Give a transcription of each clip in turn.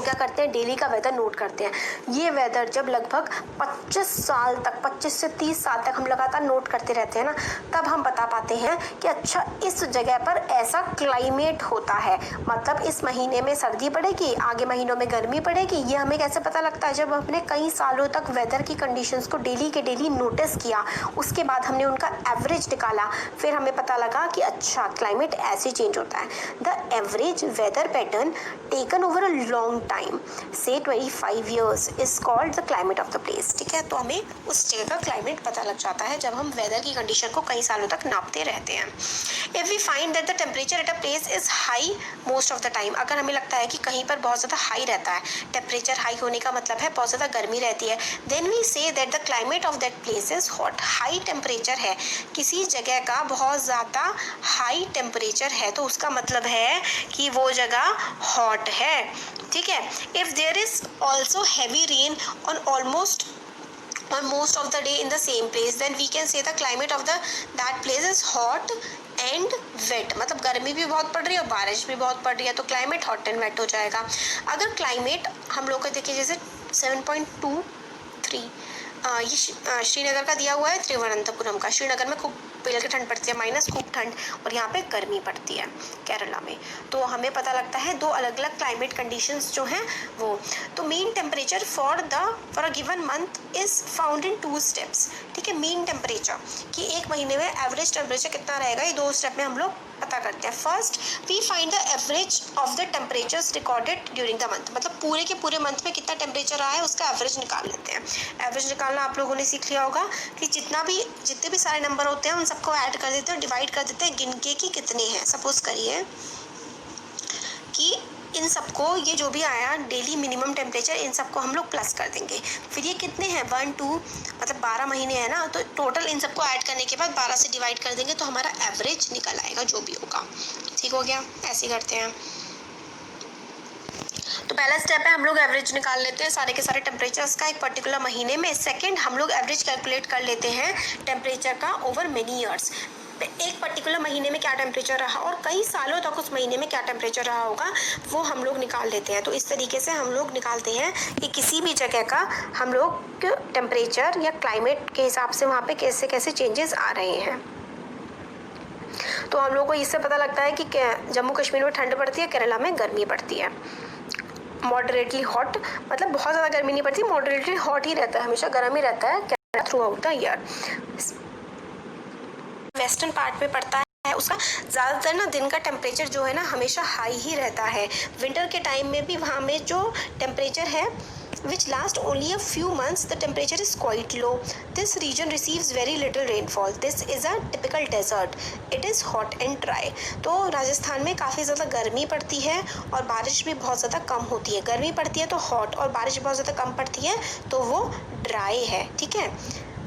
क्या करते हैं, डेली का वेदर नोट करते हैं। ये वेदर जब लगभग 25 साल तक, 25 से 30 साल तक हम लगातार नोट करते रहते हैं ना, तब हम बता पाते हैं कि अच्छा इस जगह पर ऐसा क्लाइमेट होता है, मतलब इस महीने में सर्दी पड़ेगी, आगे महीनों में गर्मी पड़ेगी। ये हमें कैसे पता लगता है, जब हमने कई सालों तक वेदर की कंडीशंस को डेली के डेली नोटिस किया, उसके बाद हमने उनका एवरेज निकाला, फिर हमें पता लगा कि अच्छा क्लाइमेट ऐसे चेंज होता है। The average weather pattern taken over a long time, say 25 years, is called the climate of the place. ठीक है, तो हमें उस जगह का क्लाइमेट पता लग जाता है जब हम वेदर की कंडीशन को कई सालों तक नापते रहते हैं। If we find that the temperature at a place is high most of the time, अगर हमें लगता है कि कहीं पर बहुत ज़्यादा हाई रहता है, टेम्परेचर हाई होने का मतलब है बहुत ज़्यादा गर्मी रहती है, then we say that the climate of that place is hot. High temperature है, किसी जगह का बहुत ज़्यादा हाई टेम्परेचर है, तो उसका मतलब है कि वो जगह हॉट है। ठीक है, if there is also heavy rain on almost or most of the day in the same place, then we can say the climate of that place is hot and wet, मतलब गर्मी भी बहुत पड़ रही है और बारिश भी बहुत पड़ रही है, तो क्लाइमेट हॉट एंड वेट हो जाएगा। अगर क्लाइमेट हम लोग का देखिए जैसे 7.23 ये श्रीनगर का दिया हुआ है, तिरुवनंतपुरम का। श्रीनगर में खूब पेल के ठंड पड़ती है, माइनस खूब ठंड, और यहाँ पे गर्मी पड़ती है केरला में। तो हमें पता लगता है दो अलग अलग क्लाइमेट कंडीशंस जो हैं वो। तो mean temperature for a given month is found in 2 steps. ठीक है, मीन टेम्परेचर कि एक महीने में एवरेज टेम्परेचर कितना रहेगा, ये 2 स्टेप में हम लोग पता करते हैं। First we find the average of the temperatures recorded during the month, मतलब पूरे के पूरे मंथ में कितना टेम्परेचर रहा है उसका एवरेज निकाल लेते हैं। एवरेज निकालना आप लोगों ने सीख लिया होगा कि जितने भी सारे नंबर होते हैं उन सबको ऐड कर देते हैं, डिवाइड कर देते हैं गिन के कि कितने हैं। सपोज करिए कि इन सबको, ये जो भी आया डेली मिनिमम टेम्परेचर, इन सबको हम लोग प्लस कर देंगे। फिर ये कितने हैं, 1 2 मतलब 12 महीने हैं ना, तो टोटल इन सबको ऐड करने के बाद 12 से डिवाइड कर देंगे तो हमारा एवरेज निकल आएगा जो भी होगा। ठीक हो गया, ऐसे करते हैं। तो पहला स्टेप है हम लोग एवरेज निकाल लेते हैं सारे के सारे टेम्परेचर्स का एक पर्टिकुलर महीने में। सेकंड हम लोग एवरेज कैलकुलेट कर लेते हैं टेम्परेचर का ओवर मेनी ईयर्स, एक पर्टिकुलर महीने में क्या टेम्परेचर रहा और कई सालों तक उस महीने में क्या टेम्परेचर रहा होगा, वो हम लोग निकाल लेते हैं। तो इस तरीके से हम लोग निकालते हैं कि किसी भी जगह का हम लोग टेम्परेचर या क्लाइमेट के हिसाब से वहाँ पे कैसे कैसे चेंजेस आ रहे हैं। तो हम लोग को इससे पता लगता है कि जम्मू कश्मीर में ठंड पड़ती है, केरला में गर्मी पड़ती है। मॉडरेटली हॉट मतलब बहुत ज़्यादा गर्मी नहीं पड़ती, मॉडरेटली हॉट ही रहता है, हमेशा गर्म ही रहता है through out the year. Western part में पड़ता है, उसका ज़्यादातर ना दिन का टेम्परेचर जो है ना हमेशा हाई ही रहता है। विंटर के टाइम में भी वहाँ में जो टेम्परेचर है which last only a few months, the temperature is quite low. This region receives very little rainfall. This is a typical desert. It is hot and dry. तो राजस्थान में काफ़ी ज़्यादा गर्मी पड़ती है और बारिश भी बहुत ज़्यादा कम होती है। गर्मी पड़ती है तो हॉट और बारिश बहुत ज़्यादा कम पड़ती है तो वो ड्राई है। ठीक है,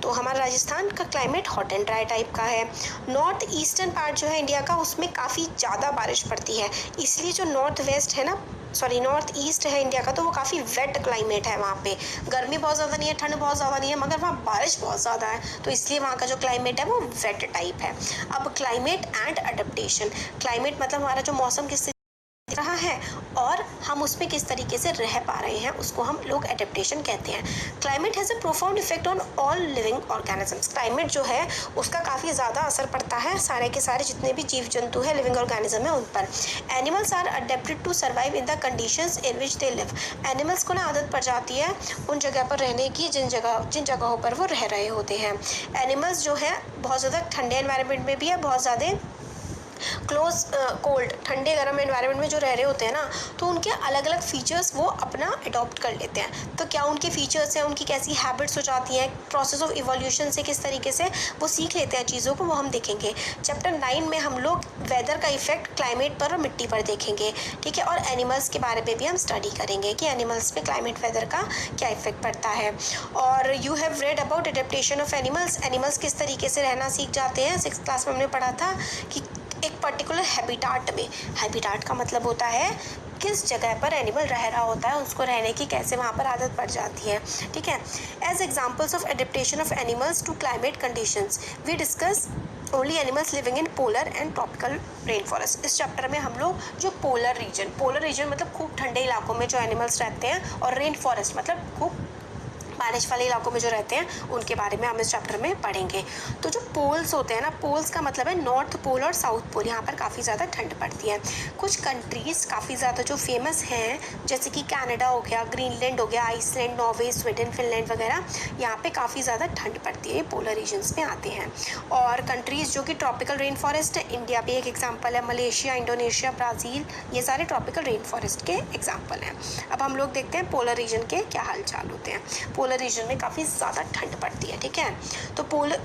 तो हमारा राजस्थान का climate hot and dry type का है। नॉर्थ ईस्टर्न पार्ट जो है इंडिया का, उसमें काफ़ी ज़्यादा बारिश पड़ती है, इसलिए जो नॉर्थ ईस्ट है इंडिया का, तो वो काफ़ी वेट क्लाइमेट है। वहाँ पे गर्मी बहुत ज़्यादा नहीं है, ठंड बहुत ज़्यादा नहीं है, मगर वहाँ बारिश बहुत ज़्यादा है, तो इसलिए वहाँ का जो क्लाइमेट है वो वेट टाइप है। अब क्लाइमेट एंड अडेप्टेशन, क्लाइमेट मतलब हमारा जो मौसम किस रहा है और हम उसमें किस तरीके से रह पा रहे हैं, उसको हम लोग एडेप्टेशन कहते हैं। Climate has a profound effect on all living organisms, climate जो है उसका काफ़ी ज़्यादा असर पड़ता है सारे के सारे जितने भी जीव जंतु है, लिविंग ऑर्गेनिज्म है, उन पर। Animals are adapted to survive in the conditions in which they live, animals को ना आदत पड़ जाती है उन जगह पर रहने की जिन जगहों पर वो रह रहे होते हैं। एनिमल्स जो है बहुत ज़्यादा ठंडे एनवायरनमेंट में भी है, बहुत ज़्यादा क्लोज कोल्ड ठंडे गर्म एनवायरनमेंट में जो रह रहे होते हैं ना, तो उनके अलग अलग फीचर्स वो अपना अडॉप्ट कर लेते हैं। तो क्या उनके फीचर्स हैं, उनकी कैसी हैबिट्स हो जाती हैं, प्रोसेस ऑफ इवोल्यूशन से किस तरीके से वो सीख लेते हैं चीज़ों को, वो हम देखेंगे। चैप्टर 9 में हम लोग वेदर का इफेक्ट क्लाइमेट पर और मिट्टी पर देखेंगे। ठीक है, और एनिमल्स के बारे में भी हम स्टडी करेंगे कि एनिमल्स पे क्लाइमेट वेदर का क्या इफेक्ट पड़ता है। और you have read about adaptation of animals, animals किस तरीके से रहना सीख जाते हैं। 6th क्लास में हमने पढ़ा था कि एक पर्टिकुलर हैबिटाट में, हैबिटाट का मतलब होता है किस जगह पर एनिमल रह रहा होता है, उसको रहने की कैसे वहाँ पर आदत पड़ जाती है। ठीक है, as examples of adaptation of animals to climate conditions we discuss only animals living in polar and tropical rain forest. इस चैप्टर में हम लोग जो पोलर रीजन मतलब खूब ठंडे इलाकों में जो एनिमल्स रहते हैं, और रेन फॉरेस्ट मतलब खूब बारिश वाले इलाकों में जो रहते हैं उनके बारे में हम इस चैप्टर में पढ़ेंगे। तो जो पोल्स होते हैं ना, पोल्स का मतलब है नॉर्थ पोल और साउथ पोल, यहाँ पर काफ़ी ज़्यादा ठंड पड़ती है। कुछ कंट्रीज़ काफ़ी ज़्यादा जो फेमस हैं जैसे कि कनाडा हो गया, ग्रीनलैंड हो गया, आइसलैंड, नॉर्वे, स्वीडन, फिनलैंड वगैरह, यहाँ पे काफ़ी ज़्यादा ठंड पड़ती है, ये पोलर रीजन्स में आते हैं। और कंट्रीज़ जो कि ट्रॉपिकल रेन फॉरेस्ट है, इंडिया भी एक एग्जाम्पल है, मलेशिया, इंडोनेशिया, ब्राज़ील, ये सारे ट्रॉपिकल रेन फॉरेस्ट के एग्जाम्पल हैं। अब हम लोग देखते हैं पोलर रीजन के क्या हाल चाल होते हैं। पोलर रीजन में काफ़ी ज़्यादा ठंड पड़ती है, ठीक है। तो polar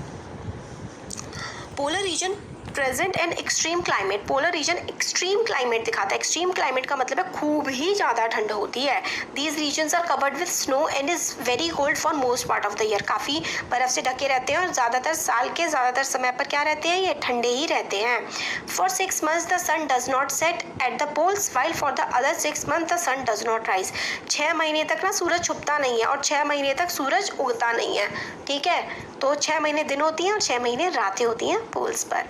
region present and extreme climate, polar region extreme climate दिखाता है। एक्सट्रीम क्लाइमेट का मतलब है खूब ही ज़्यादा ठंड होती है। These regions are covered with snow and is very cold for most part of the year, काफ़ी बर्फ़ से ढके रहते हैं और ज़्यादातर साल के ज़्यादातर समय पर क्या रहते हैं, ये ठंडे ही रहते हैं। For 6 months the sun does not set at the poles while for the other 6 months the sun does not rise. 6 महीने तक ना सूरज छुपता नहीं है और 6 महीने तक सूरज उगता नहीं है, ठीक है। तो 6 महीने दिन होती हैं और 6 महीने रातें होती हैं पोल्स पर।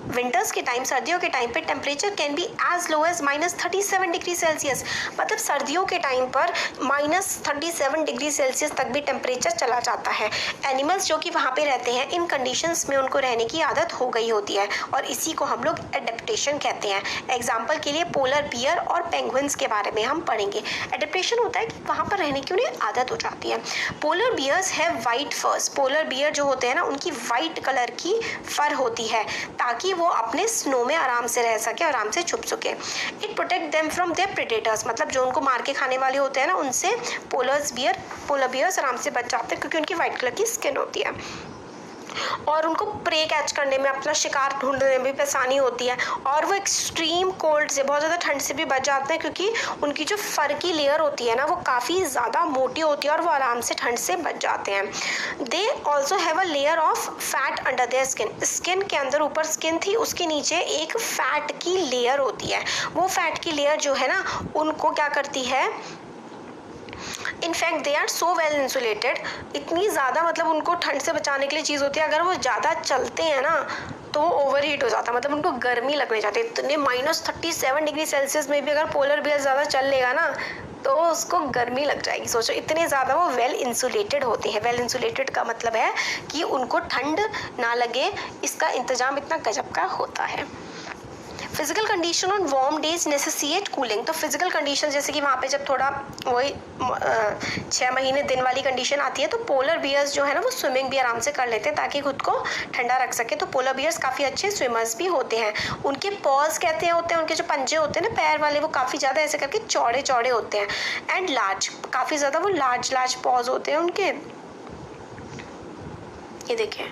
विंटर्स के टाइम, सर्दियों के टाइम पे temperature can be as low as -37 degree Celsius, मतलब सर्दियों के टाइम पर -37 डिग्री सेल्सियस तक भी टेम्परेचर चला जाता है। एनिमल्स जो कि वहाँ पे रहते हैं, इन कंडीशंस में उनको रहने की आदत हो गई होती है और इसी को हम लोग एडेप्टेशन कहते हैं। एग्जाम्पल के लिए पोलर बियर और पेंगुइन्स के बारे में हम पढ़ेंगे। एडेप्टेशन होता है कि वहाँ पर रहने की उन्हें आदत हो जाती है। पोलर बियर्स हैव वाइट फर्स, पोलर बियर जो होते हैं ना, उनकी वाइट कलर की फर होती है ताकि वो अपने स्नो में आराम से रह सके, आराम से छुप सके। It protect them from their predators, मतलब जो उनको मार के खाने वाले होते हैं ना, उनसे पोलर बियर्स आराम से बच जाते हैं क्योंकि उनकी वाइट कलर की स्किन होती है और उनको प्रे कैच करने में, अपना शिकार ढूंढने में भी आसानी होती है। और वो एक्सट्रीम कोल्ड से, बहुत ज़्यादा ठंड से भी बच जाते हैं क्योंकि उनकी जो फर की लेयर होती है ना, वो काफ़ी ज़्यादा मोटी होती है और वो आराम से ठंड से बच जाते हैं। They also have a layer of fat under their skin, skin के अंदर, ऊपर स्किन थी उसके नीचे एक फैट की लेयर होती है। वो फैट की लेयर जो है ना, उनको क्या करती है, in fact they are so well insulated, इतनी ज़्यादा मतलब उनको ठंड से बचाने के लिए चीज़ होती है। अगर वो ज़्यादा चलते हैं ना तो ओवर हीट हो जाता है, मतलब उनको गर्मी लगने जाती है। इतने -37 डिग्री सेल्सियस में भी अगर पोलर बियर ज़्यादा चल लेगा ना तो उसको गर्मी लग जाएगी। सोचो, इतने ज़्यादा वो वेल इंसुलेटेड होते हैं। वेल इंसुलेटेड का मतलब है कि उनको ठंड ना लगे, इसका इंतज़ाम इतना गजब का होता है। Physical condition on warm days necessitate cooling, तो फिजिकल कंडीशन जैसे कि वहाँ पे जब थोड़ा वही 6 महीने दिन वाली कंडीशन आती है तो पोलर बियर्स जो है ना, वो स्विमिंग भी आराम से कर लेते हैं ताकि खुद को ठंडा रख सके। तो पोलर बियर्स काफ़ी अच्छे स्विमर्स भी होते हैं। उनके पॉज कहते हैं होते हैं, उनके जो पंजे होते हैं ना पैर वाले, वो काफ़ी ज़्यादा ऐसे करके चौड़े चौड़े होते हैं। एंड लार्ज, काफ़ी ज़्यादा वो लार्ज पॉज होते हैं उनके। ये देखिए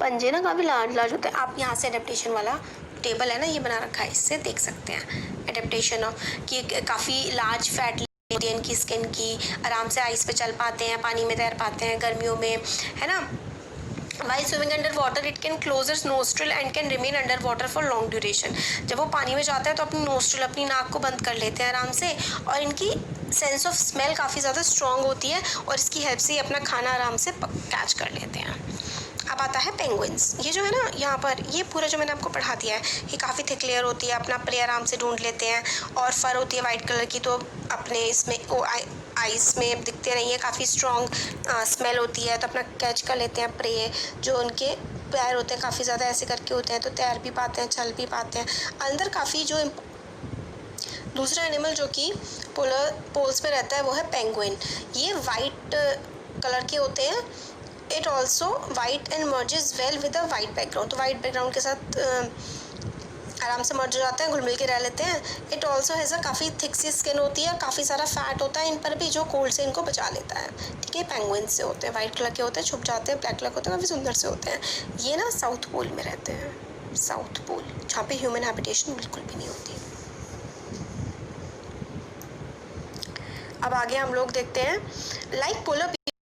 पंजे ना काफ़ी लार्ज होते हैं। आप यहाँ से एडेप्टेशन वाला टेबल है ना, ये बना रखा है, इससे देख सकते हैं एडेप्टेशन ऑफ कि काफ़ी लार्ज फैट होती है इनकी स्किन की, आराम से आइस पे चल पाते हैं, पानी में तैर पाते हैं गर्मियों में, है ना। While swimming under water, it can close its nostril and can remain under water for long duration. जब वो पानी में जाता है तो अपनी नोस्ट्रिल, अपनी नाक को बंद कर लेते हैं आराम से, और इनकी सेंस ऑफ स्मेल काफ़ी ज़्यादा स्ट्रॉन्ग होती है और इसकी हेल्प से ही अपना खाना आराम से कैच कर लेते हैं। अब आता है पेंगुइन्स। ये जो है ना, यहाँ पर ये पूरा जो मैंने आपको पढ़ा दिया है, ये काफ़ी थिक लेयर होती है, अपना प्रे आराम से ढूंढ लेते हैं और फर होती है वाइट कलर की, तो अपने इसमें आइस में दिखते नहीं है, काफ़ी स्ट्रॉन्ग स्मेल होती है, तो अपना कैच कर लेते हैं प्रे। जो उनके पैर होते हैं काफ़ी ज़्यादा ऐसे करके होते हैं, तो तैर भी पाते हैं, चल भी पाते हैं। अंदर काफ़ी जो दूसरा एनिमल जो कि पोल्स पे रहता है वो है पेंगुइन। ये वाइट कलर के होते हैं। It also white and merges well with a white background, तो वाइट बैकग्राउंड के साथ आराम से मर्ज हो जाते हैं, घुल मिल के रह लेते हैं। इट ऑल्सो हैज़ अ काफ़ी थिक सी स्किन होती है, काफ़ी सारा फैट होता है इन पर भी, जो कोल्ड से इनको बचा लेता है। ठीक है, पेंगुइन से होते हैं, वाइट कलर के होते हैं, छुप जाते हैं, ब्लैक कलर के होते हैं, काफ़ी सुंदर से होते हैं। ये ना साउथ पोल में रहते हैं, साउथ पोल, जहाँ पे ह्यूमन हैबिटेशन बिल्कुल भी नहीं होती। अब आगे हम लोग देखते हैं लाइक पोलर